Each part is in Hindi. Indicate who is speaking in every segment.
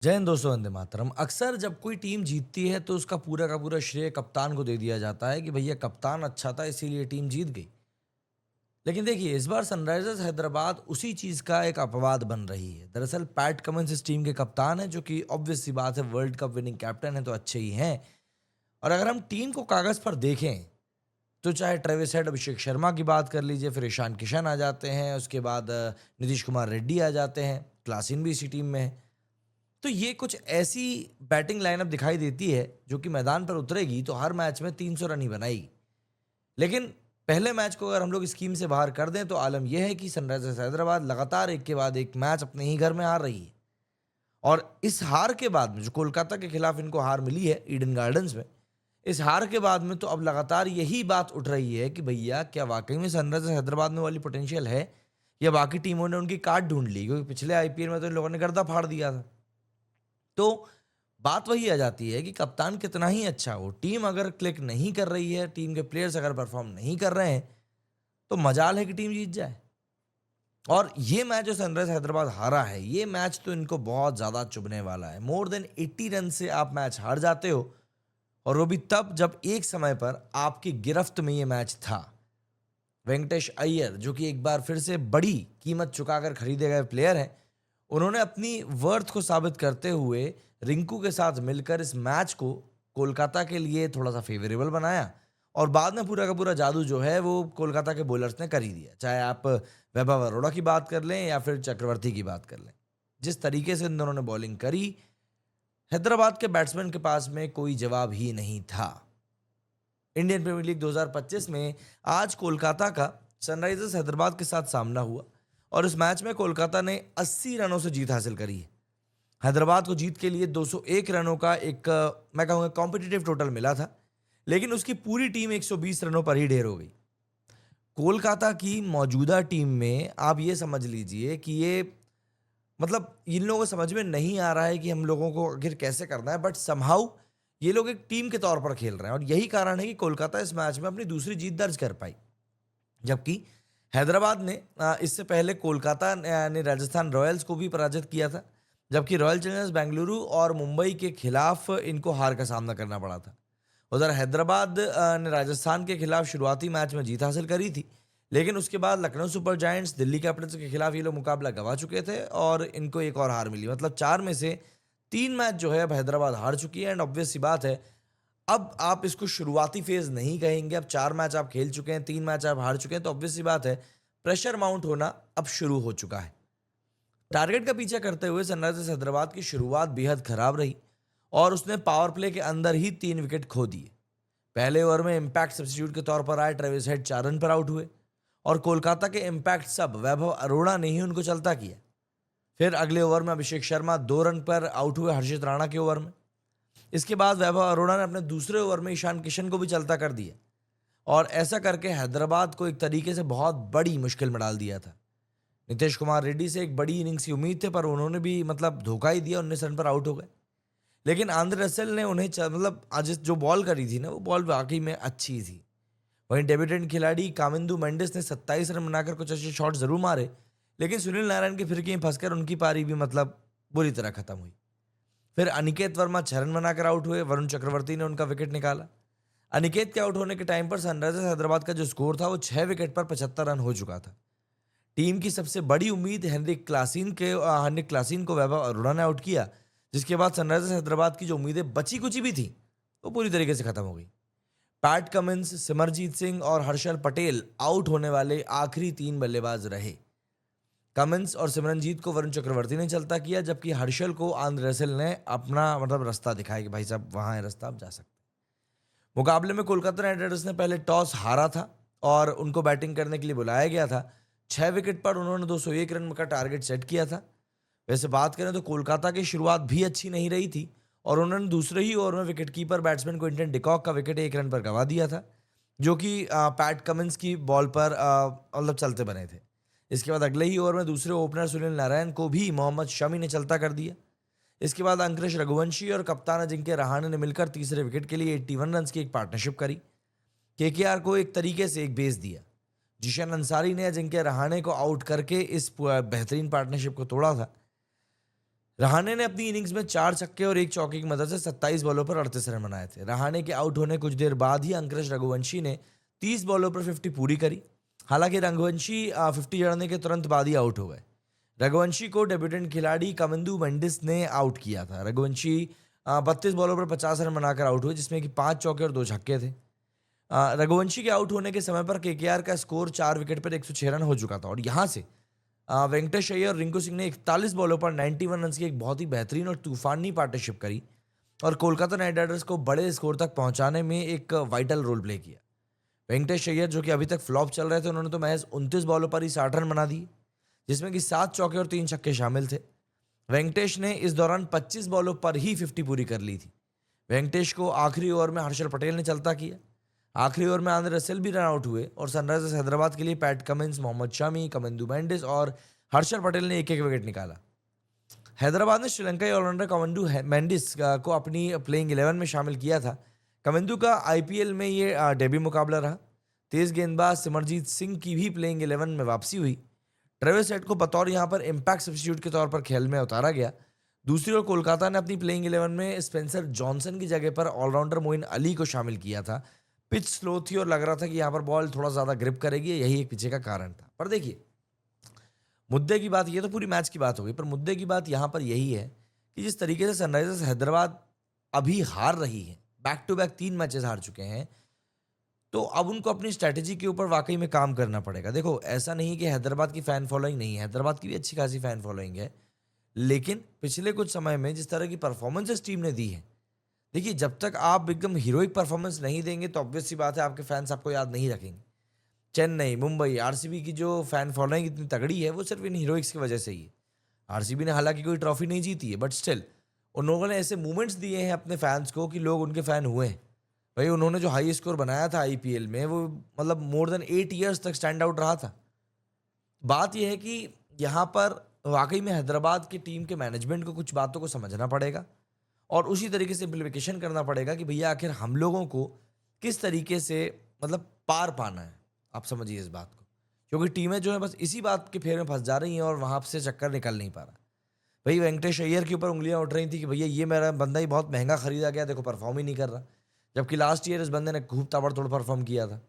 Speaker 1: जय हिंद दोस्तों, वंदे मातरम। अक्सर जब कोई टीम जीतती है तो उसका पूरा का पूरा श्रेय कप्तान को दे दिया जाता है कि भैया कप्तान अच्छा था इसीलिए टीम जीत गई। लेकिन देखिए, इस बार सनराइजर्स हैदराबाद उसी चीज का एक अपवाद बन रही है। दरअसल पैट कमिंस इस टीम के कप्तान हैं, जो कि ऑब्वियस सी बात है, वर्ल्ड कप विनिंग कैप्टन है तो अच्छे ही हैं। और अगर हम टीम को कागज पर देखें तो चाहे ट्रेविस हेड, अभिषेक शर्मा की बात कर लीजिए, फिर ईशान किशन आ जाते हैं, उसके बाद नीतीश कुमार रेड्डी आ जाते हैं, क्लासिन भी इसी टीम में है। तो ये कुछ ऐसी बैटिंग लाइनअप दिखाई देती है जो कि मैदान पर उतरेगी तो हर मैच में 300 रन ही बनाएगी। लेकिन पहले मैच को अगर हम लोग स्कीम से बाहर कर दें तो आलम यह है कि सनराइजर्स हैदराबाद लगातार एक के बाद एक मैच अपने ही घर में हार रही है। और इस हार के बाद में जो कोलकाता के खिलाफ इनको हार मिली है ईडन गार्डन्स में, इस हार के बाद में तो अब लगातार यही बात उठ रही है कि भैया क्या वाकई में सनराइजर्स हैदराबाद में वाली पोटेंशियल है, या बाकी टीमों ने उनकी काट ढूंढ ली, क्योंकि पिछले आईपीएल में तो इन लोगों ने गर्दा फाड़ दिया था। तो बात वही आ जाती है कि कप्तान कितना ही अच्छा हो, टीम अगर क्लिक नहीं कर रही है, टीम के प्लेयर्स अगर परफॉर्म नहीं कर रहे हैं, तो मजाल है कि टीम जीत जाए। और ये मैच जो सनराइज हैदराबाद हारा है, ये मैच तो इनको बहुत ज्यादा चुभने वाला है। मोर देन 80 रन से आप मैच हार जाते हो, और वो भी तब जब एक समय पर आपकी गिरफ्त में ये मैच था। वेंकटेश अय्यर, जो कि एक बार फिर से बड़ी कीमत चुकाकर खरीदे गए प्लेयर हैं, उन्होंने अपनी वर्थ को साबित करते हुए रिंकू के साथ मिलकर इस मैच को कोलकाता के लिए थोड़ा सा फेवरेबल बनाया। और बाद में पूरा का पूरा जादू जो है वो कोलकाता के बॉलर्स ने कर ही दिया। चाहे आप वैभव अरोड़ा की बात कर लें या फिर चक्रवर्ती की बात कर लें, जिस तरीके से इन दोनों ने बॉलिंग करी, हैदराबाद के बैट्समैन के पास में कोई जवाब ही नहीं था। इंडियन प्रीमियर लीग 2025 में आज कोलकाता का सनराइजर्स हैदराबाद के साथ सामना हुआ, और इस मैच में कोलकाता ने 80 रनों से जीत हासिल करी है। हैदराबाद को जीत के लिए 201 रनों का एक मैं कहूँगा कॉम्पिटिटिव टोटल मिला था, लेकिन उसकी पूरी टीम 120 रनों पर ही ढेर हो गई। कोलकाता की मौजूदा टीम में आप ये समझ लीजिए कि ये मतलब इन लोगों को समझ में नहीं आ रहा है कि हम लोगों को आखिर कैसे करना है, बट समहाउ ये लोग एक टीम के तौर पर खेल रहे हैं, और यही कारण है कि कोलकाता इस मैच में अपनी दूसरी जीत दर्ज कर पाई। जबकि हैदराबाद ने इससे पहले कोलकाता ने राजस्थान रॉयल्स को भी पराजित किया था, जबकि रॉयल चैलेंजर्स बेंगलुरु और मुंबई के खिलाफ इनको हार का सामना करना पड़ा था। उधर हैदराबाद ने राजस्थान के खिलाफ शुरुआती मैच में जीत हासिल करी थी, लेकिन उसके बाद Lucknow super giants, Delhi Capitals के खिलाफ ये लोग मुकाबला गंवा चुके थे, और इनको एक और हार मिली। मतलब 4 में से 3 मैच जो है अब हैदराबाद हार चुकी है। एंड ऑब्वियस सी बात है, अब आप इसको शुरुआती फेज नहीं कहेंगे। अब 4 मैच आप खेल चुके हैं, 3 मैच आप हार चुके हैं, तो ऑब्वियस सी बात है, प्रेशर माउंट होना अब शुरू हो चुका है। टारगेट का पीछा करते हुए सनराइजर्स हैदराबाद की शुरुआत बेहद खराब रही, और उसने पावर प्ले के अंदर ही 3 विकेट खो दिए। पहले ओवर में इम्पैक्ट सब्स्टिट्यूट के तौर पर आए ट्रेविस हेड 4 रन पर आउट हुए, और कोलकाता के इम्पैक्ट सब वैभव अरोड़ा ने ही उनको चलता किया। फिर अगले ओवर में अभिषेक शर्मा 2 रन पर आउट हुए हर्षित राणा के ओवर में। इसके बाद वैभव अरोड़ा ने अपने दूसरे ओवर में ईशान किशन को भी चलता कर दिया, और ऐसा करके हैदराबाद को एक तरीके से बहुत बड़ी मुश्किल में डाल दिया था। नीतीश कुमार रेड्डी से एक बड़ी इनिंग्स की उम्मीद थे, पर उन्होंने भी मतलब धोखा ही दिया, 19 रन पर आउट हो गए। लेकिन आंद्रे रसेल ने उन्हें मतलब आज जो बॉल करी थी ना, वो बॉल वाकई में अच्छी थी। वहीं डेब्यूटेंट खिलाड़ी कामिंदु मेंडिस ने 27 रन बनाकर कुछ अच्छे शॉट जरूर मारे, लेकिन सुनील नारायण की फिरकी में फंसकर उनकी पारी भी मतलब बुरी तरह खत्म हुई। फिर अनिकेत वर्मा 6 रन बनाकर आउट हुए, वरुण चक्रवर्ती ने उनका विकेट निकाला। अनिकेत के आउट होने के टाइम पर सनराइजर्स हैदराबाद का जो स्कोर था वो 6 विकेट पर 75 रन हो चुका था। टीम की सबसे बड़ी उम्मीद हेनरिक क्लासीन को वैभव अरोड़ा ने आउट किया, जिसके बाद सनराइजर्स हैदराबाद की जो उम्मीदें बची कुची भी थी वो पूरी तरीके से खत्म हो गई। पैट कमिंस, सिमरजीत सिंह और हर्षल पटेल आउट होने वाले आखिरी 3 बल्लेबाज रहे। कमिंस और सिमरनजीत को वरुण चक्रवर्ती ने चलता किया, जबकि हर्षल को आंद्रे रसेल ने अपना मतलब रास्ता दिखाया कि भाई साहब वहां है रास्ता, आप जा सकते हैं। मुकाबले में कोलकाता नाइट राइडर्स ने पहले टॉस हारा था, और उनको बैटिंग करने के लिए बुलाया गया था। 6 विकेट पर उन्होंने 201 रन का टारगेट सेट किया था। वैसे बात करें तो कोलकाता की शुरुआत भी अच्छी नहीं रही थी, और उन्होंने दूसरे ही ओवर में विकेटकीपर बैट्समैन क्विंटन डिकॉक का विकेट 1 रन पर गंवा दिया था, जो कि पैट कमिंस की बॉल पर मतलब चलते बने थे। इसके बाद अगले ही ओवर में दूसरे ओपनर सुनील नारायण को भी मोहम्मद शमी ने चलता कर दिया। इसके बाद अंकुश रघुवंशी और कप्तान अजिंक्य रहाणे ने मिलकर तीसरे विकेट के लिए 81 रन की एक पार्टनरशिप करी। केकेआर को एक तरीके से एक बेस दिया। जिशन अंसारी ने अजिंक्य रहाणे को आउट करके इस बेहतरीन पार्टनरशिप को तोड़ा था। रहाणे ने अपनी इनिंग्स में 4 छक्के और 1 चौके की मदद से 27 बॉलों पर 38 रन बनाए थे। रहाणे के आउट होने कुछ देर बाद ही अंकुश रघुवंशी ने 30 बॉलों पर 50 पूरी करी। हालांकि रघुवंशी 50 जड़ने के तुरंत बाद ही आउट हो गए। रघुवंशी को डेब्यूटेंट खिलाड़ी कमिंदु मेंडिस ने आउट किया था। रघुवंशी 32 बॉलों पर 50 रन बनाकर आउट हुए, जिसमें कि 5 चौके और 2 छक्के थे। रघुवंशी के आउट होने के समय पर केकेआर का स्कोर 4 विकेट पर 106 रन हो चुका था और यहाँ से वेंकटेश अय्यर और रिंकू सिंह ने 41 बॉलों पर 91 रन की एक बहुत ही बेहतरीन और तूफानी पार्टनरशिप करी और कोलकाता नाइट राइडर्स को बड़े स्कोर तक पहुंचाने में एक वाइटल रोल प्ले किया। वेंकटेश अय्यर जो कि अभी तक फ्लॉप चल रहे थे, उन्होंने तो महज 29 बॉलों पर ही 60 रन बना दिए, जिसमें कि 7 चौके और 3 छक्के शामिल थे। वेंकटेश ने इस दौरान 25 बॉलों पर ही 50 पूरी कर ली थी। वेंकटेश को आखिरी ओवर में हर्षल पटेल ने चलता किया। आखिरी ओवर में आंद्रे रसेल भी रन आउट हुए और सनराइजर्स हैदराबाद के लिए पैट कमिंस, मोहम्मद शमी, कमिंदु मेंडिस और हर्षल पटेल ने एक एक विकेट निकाला। हैदराबाद ने श्रीलंकाई ऑलराउंडर कमिंदु मेंडिस को अपनी प्लेइंग 11 में शामिल किया था। कमिंदु का आईपीएल में ये डेब्यू मुकाबला रहा। तेज गेंदबाज सिमरजीत सिंह की भी प्लेइंग 11 में वापसी हुई। ट्रेविस हेड को बतौर यहाँ पर इम्पैक्ट सब्स्टिट्यूट के तौर पर खेल में उतारा गया। दूसरी ओर कोलकाता ने अपनी प्लेइंग 11 में स्पेंसर जॉनसन की जगह पर ऑलराउंडर मोइन अली को शामिल किया था। पिच स्लो थी और लग रहा था कि यहाँ पर बॉल थोड़ा ज़्यादा ग्रिप करेगी, यही एक पीछे का कारण था। पर देखिए, मुद्दे की बात, ये तो पूरी मैच की बात हो गई, पर मुद्दे की बात यहाँ पर यही है कि जिस तरीके से सनराइजर्स हैदराबाद अभी हार रही है, बैक टू बैक 3 मैचेस हार चुके हैं, तो अब उनको अपनी स्ट्रैटेजी के ऊपर वाकई में काम करना पड़ेगा। देखो, ऐसा नहीं कि हैदराबाद की फ़ैन फॉलोइंग नहीं है, हैदराबाद की भी अच्छी खासी फ़ैन फॉलोइंग है, लेकिन पिछले कुछ समय में जिस तरह की परफॉर्मेंसेस टीम ने दी है, देखिए, जब तक आप एकदम हीरोइक परफॉर्मेंस नहीं देंगे तो ऑब्वियस सी बात है आपके फैंस आपको याद नहीं रखेंगे। चेन्नई, मुंबई, आरसीबी की जो फैन फॉलोइंग इतनी तगड़ी है, वो सिर्फ इन हीरोइक्स की वजह से ही है। आरसीबी ने हालांकि कोई ट्रॉफी नहीं जीती है, बट स्टिल उन लोगों ने ऐसे मूवमेंट्स दिए हैं अपने फैंस को कि लोग उनके फैन हुए हैं। भाई, उन्होंने जो हाई स्कोर बनाया था आईपीएल में, वो मतलब मोर देन 8 ईयर्स तक स्टैंड आउट रहा था। बात यह है कि यहाँ पर वाकई में हैदराबाद की टीम के मैनेजमेंट को कुछ बातों को समझना पड़ेगा और उसी तरीके से इम्प्लीमेंटेशन करना पड़ेगा कि भैया आखिर हम लोगों को किस तरीके से मतलब पार पाना है। आप समझिए इस बात को, क्योंकि टीमें जो है बस इसी बात के फेर में फंस जा रही हैं और वहाँ से चक्कर निकल नहीं पा रहा। भाई, वेंकटेश अय्यर के ऊपर उंगलियां उठ रही थी कि भैया ये मेरा बंदा ही बहुत महंगा खरीदा गया, देखो परफॉर्म ही नहीं कर रहा, जबकि लास्ट ईयर इस बंदे ने खूब ताबड़तोड़ परफॉर्म किया था।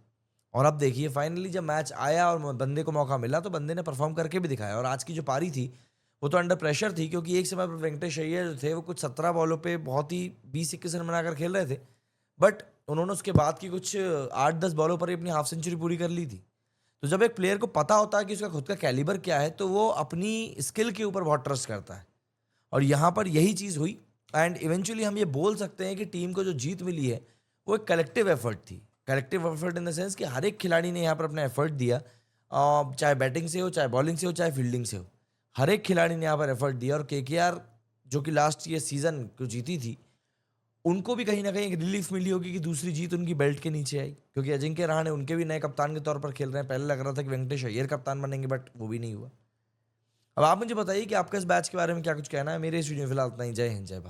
Speaker 1: और अब देखिए, फाइनली जब मैच आया और बंदे को मौका मिला तो बंदे ने परफॉर्म करके भी दिखाया। और आज की जो पारी थी वो तो अंडर प्रेशर थी, क्योंकि एक समय पर वेंकटेश अय्यर जो थे वो कुछ 17 बॉलों पे बहुत ही 20-21 रन बनाकर खेल रहे थे, बट उन्होंने उसके बाद की कुछ 8-10 बॉलों पर ही अपनी हाफ सेंचुरी पूरी कर ली थी। तो जब एक प्लेयर को पता होता है कि उसका खुद का कैलिबर क्या है, तो वो अपनी स्किल के ऊपर बहुत ट्रस्ट करता है और यहाँ पर यही चीज़ हुई। एंड इवेंचुअली हम ये बोल सकते हैं कि टीम को जो जीत मिली है वो एक कलेक्टिव एफर्ट थी। Collective effort in the sense कि हर एक खिलाड़ी ने यहाँ पर अपना एफर्ट दिया, चाहे बैटिंग से हो, चाहे बॉलिंग से हो, चाहे फील्डिंग से हो, हर एक खिलाड़ी ने यहाँ पर एफर्ट दिया। और केकेआर जो कि लास्ट ये सीज़न को जीती थी, उनको भी कहीं ना कहीं एक रिलीफ मिली होगी कि दूसरी जीत उनकी बेल्ट के नीचे आई, क्योंकि अजिंक्य रहाणे उनके भी नए कप्तान के तौर पर खेल रहे हैं। पहले लग रहा था कि वेंकटेश अय्यर कप्तान बनेंगे, बट वो भी नहीं हुआ। अब आप मुझे बताइए कि आपका इस बैच के बारे में क्या कुछ कहना है। मेरे इस वीडियो में फिलहाल इतना ही। जय हिंद, जय भारत।